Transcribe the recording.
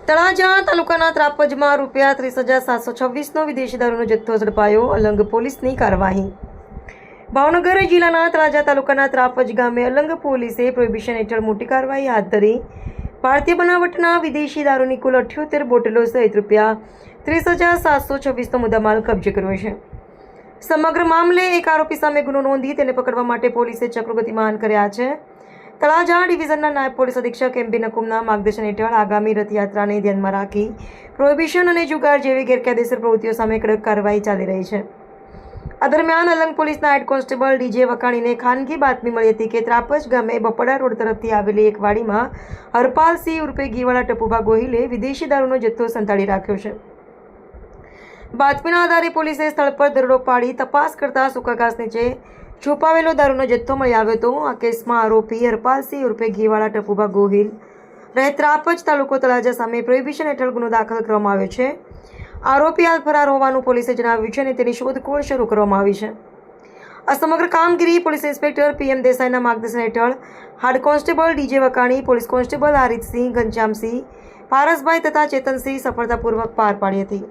તળાજા તાલુકાના ત્રાપજમાં ₹30,726નો વિદેશી દારૂનો જથ્થો ઝડપાયો. અલંગ પોલીસની કાર્યવાહી. ભાવનગર જિલ્લાના તળાજા તાલુકાના ત્રાપજ ગામે અલંગ પોલીસે પ્રોહિબિશન હેઠળ મોટી કાર્યવાહી હાથ ધરી ભારતીય બનાવટના વિદેશી દારૂની કુલ 78 બોટલો સહિત ₹30,726નો મુદ્દામાલ કબજે કર્યો છે. સમગ્ર મામલે એક આરોપી સામે ગુનો નોંધી તેને પકડવા માટે પોલીસે ચક્રો ગતિમાન કર્યા છે. તળાજા ડિવિઝનના નાયબ પોલીસ અધિક્ષક એમ બી નકુમના માર્ગદર્શન હેઠળ આગામી રથયાત્રાને ધ્યાનમાં રાખી પ્રોહિબિશન અને જુગાર જેવી ગેરકાયદેસર પ્રવૃત્તિઓ સામે કડક કાર્યવાહી ચાલી રહી છે. આ દરમિયાન અલંગ પોલીસના હેડ કોન્સ્ટેબલ ડીજે વકાણીને ખાનગી બાતમી મળી હતી કે ત્રાપજ ગામે બપડા રોડ તરફથી આવેલી એક વાડીમાં હરપાલસિંહ ઉર્ફે ઘીવાળા ટપુભા ગોહિલે વિદેશી દારૂનો જથ્થો સંતાડી રાખ્યો છે. બાતમીના આધારે પોલીસે સ્થળ પર દરોડો પાડી તપાસ કરતા સૂકા ઘાસ નીચે છુપાવેલો દારૂનો જથ્થો મળી આવ્યો હતો. આ કેસમાં આરોપી હરપાલસિંહ ઉર્ફે ઘીવાળા ટપુભા ગોહિલ રહે ત્રાપજ તાલુકો તળાજા સામે પ્રોહિબિશન હેઠળ ગુનો દાખલ કરવામાં આવ્યો છે. આરોપી હાલ ફરાર હોવાનું પોલીસે જણાવ્યું છે અને તેની શોધખોળ શરૂ કરવામાં આવી છે. આ સમગ્ર કામગીરી પોલીસ ઇન્સ્પેક્ટર PM દેસાઈના માર્ગદર્શન હેઠળ head constable DJ Vakani, police constable Aritsinh, Ghanshyamsinh, Parasbhai તથા ચેતનસિંહ સફળતાપૂર્વક પાર પાડી હતી.